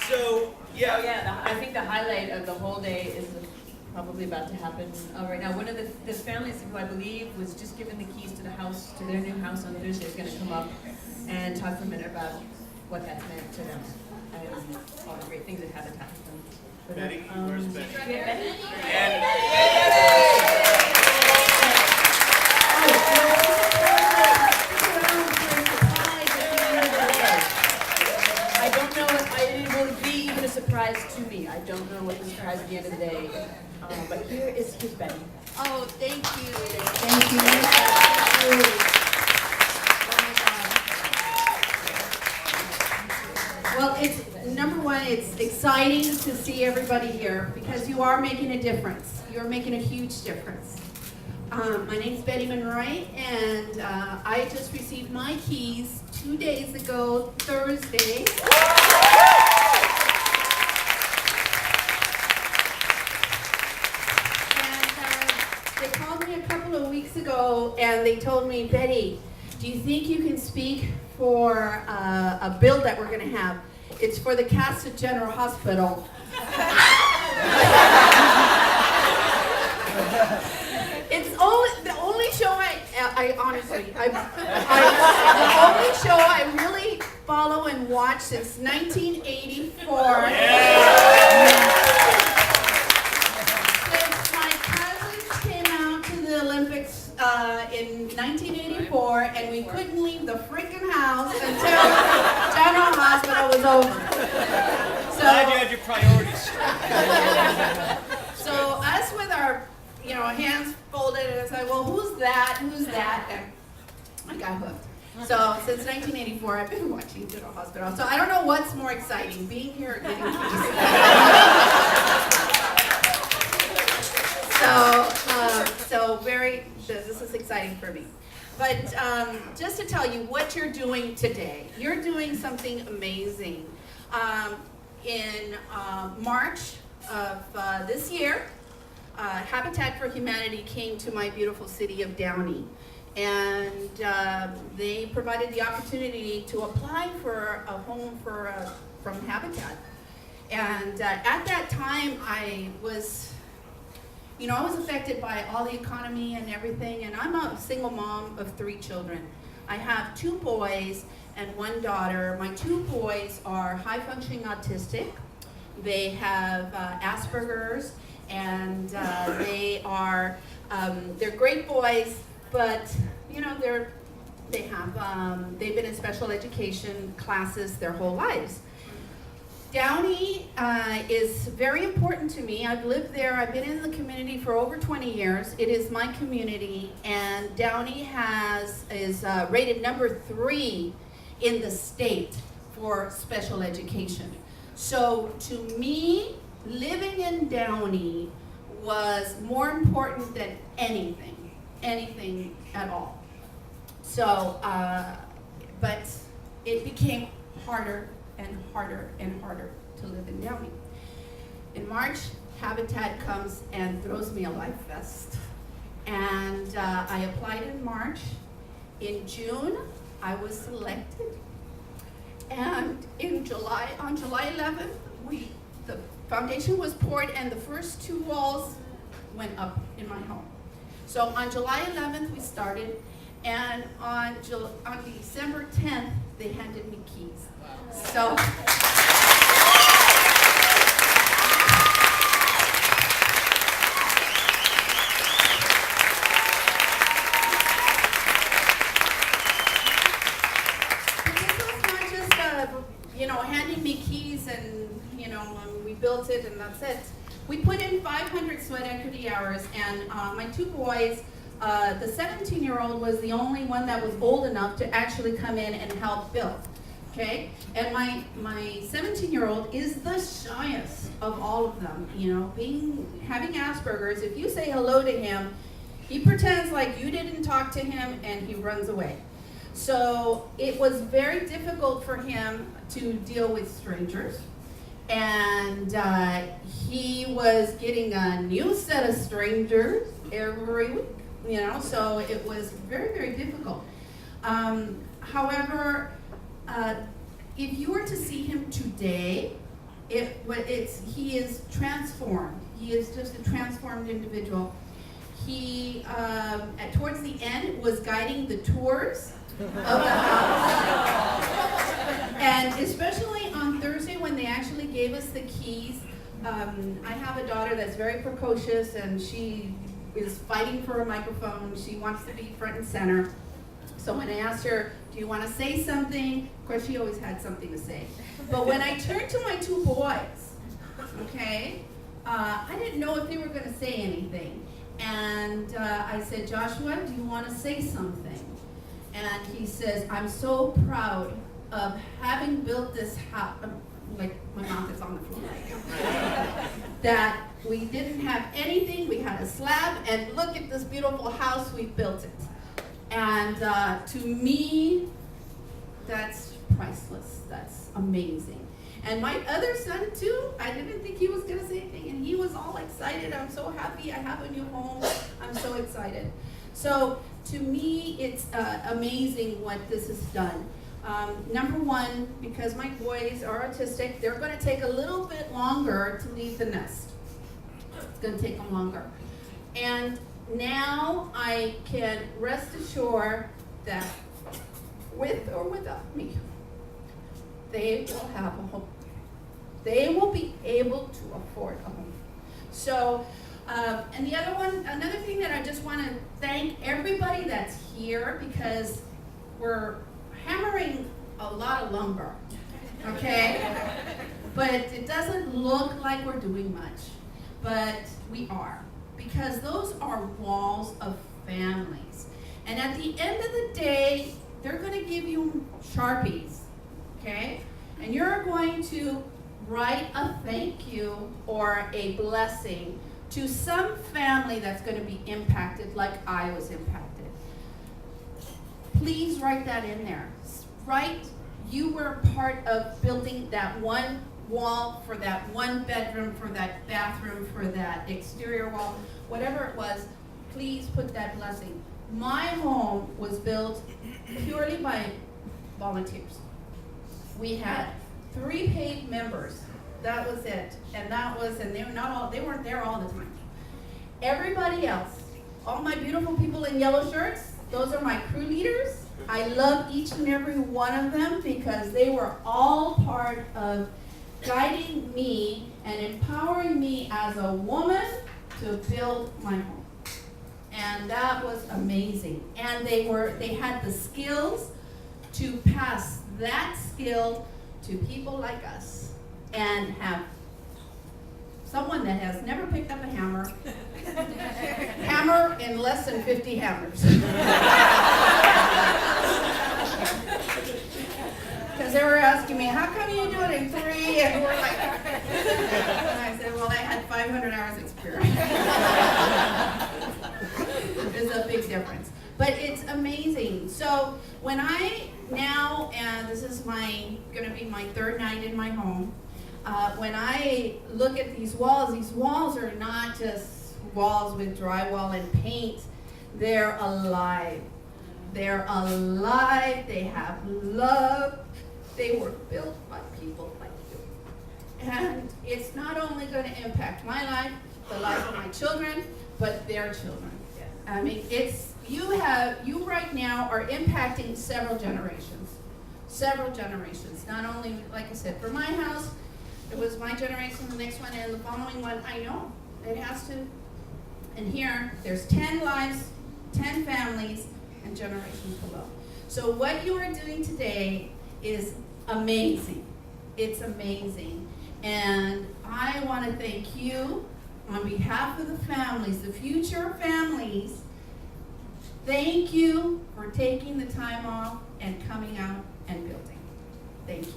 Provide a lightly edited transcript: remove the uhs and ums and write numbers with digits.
So, yeah. Oh yeah, I think the highlight of the whole day is probably about to happen right now. One of the families who I believe was just given the keys to the house, to their new house on Thursday, is going to come up and talk for a minute about what that meant to them and all the great things that haven't happened to them. Betty, where's Betty? Yeah, Betty? I don't know if it will be even a surprise to me. I don't know what the surprise at the end of the day. But here's Betty. Oh, thank you. Thank you. Well, it's number one, it's exciting to see everybody here because you are making a difference. You're making a huge difference. My name's Betty Monroy, and I just received my keys 2 days ago, Thursday. They called me a couple of weeks ago and they told me, Betty, do you think you can speak for a bill that we're going to have? It's for the Casa General Hospital. It's the only show I honestly, the only show I really follow and watch since 1984. In 1984, and we couldn't leave the freaking house until General Hospital was over. So, Glad you had your priorities. So us with our, hands folded, and it's like, well, who's that? Who's that? And I got hooked. So since 1984, I've been watching General Hospital. So I don't know what's more exciting, being here or getting keys. This is exciting for me. But just to tell you what you're doing today, you're doing something amazing. In March of this year, Habitat for Humanity came to my beautiful city of Downey. And they provided the opportunity to apply for a home from Habitat. And at that time, I was affected by all the economy and everything, and I'm a single mom of 3 children. I have 2 boys and 1 daughter. My 2 boys are high-functioning autistic. They have Asperger's, and they're great boys, but they've been in special education classes their whole lives. Downey is very important to me. I've lived there. I've been in the community for over 20 years. It is my community, and Downey is rated number 3 in the state for special education. So to me, living in Downey was more important than anything at all. So, but it became harder and harder and harder to live in Downey. In March, Habitat comes and throws me a life vest. And I applied in March. In June, I was selected. And on July 11th, the foundation was poured and the first 2 walls went up in my home. So on July 11th, we started. And on December 10th, they handed me keys. So, handing me keys and, we built it and that's it. We put in 500 sweat equity hours, and my 2 boys, the 17-year-old was the only one that was old enough to actually come in and help build. Okay, and my 17-year-old is the shyest of all of them. Having Asperger's, if you say hello to him, he pretends like you didn't talk to him and he runs away. So it was very difficult for him to deal with strangers, and he was getting a new set of strangers every week. So it was very, very difficult. However, if you were to see him today, He is transformed. He is just a transformed individual. He, towards the end, was guiding the tours of the house. And especially on Thursday when they actually gave us the keys, I have a daughter that's very precocious and she is fighting for a microphone. She wants to be front and center. So when I asked her, do you want to say something? Of course, she always had something to say. But when I turned to my two boys, okay, I didn't know if they were going to say anything. And I said, Joshua, do you want to say something? And he says, I'm so proud of having built this house. Like, my mouth is on the floor right now. That we didn't have anything, we had a slab, and look at this beautiful house, we built it. And to me, that's priceless, that's amazing. And my other son too, I didn't think he was gonna say anything, and he was all excited. I'm so happy, I have a new home, I'm so excited. So to me, it's amazing what this has done. Number one, because my boys are autistic, they're gonna take a little bit longer to leave the nest. It's gonna take them longer. And now I can rest assured that with or without me, they will have a home. They will be able to afford a home. So, and the other one, another thing that I just want to thank everybody that's here, because we're hammering a lot of lumber, okay? But it doesn't look like we're doing much, but we are, because those are walls of families. And at the end of the day, they're going to give you Sharpies, okay? And you're going to write a thank you or a blessing to some family that's going to be impacted like I was impacted. Please write that in there. Write, you were part of building that one wall for that one bedroom, for that bathroom, for that exterior wall, whatever it was, please put that blessing. My home was built purely by volunteers. We had 3 paid members. That was it. And they weren't there all the time. Everybody else, all my beautiful people in yellow shirts, those are my crew leaders. I love each and every one of them because they were all part of guiding me and empowering me as a woman to build my home. And that was amazing. And they had the skills to pass that skill to people like us and have someone that has never picked up a hammer hammer in less than 50 hammers. Because they were asking me, how come you do it in 3? And we're like, and I said, well, I had 500 hours experience. There's a big difference. But it's amazing. So when I now, and this is going to be my 3rd night in my home, when I look at these walls are not just walls with drywall and paint. They're alive. They're alive. They have love. They were built by people like you. And it's not only going to impact my life, the life of my children, but their children. I mean, you right now are impacting several generations. Several generations. Not only, like I said, for my house, it was my generation, the next one, and the following one. I know it has to. And here, there's 10 lives, 10 families, and generations below. So what you are doing today is amazing. It's amazing. And I want to thank you on behalf of the families, the future families. Thank you for taking the time off and coming out and building. Thank you.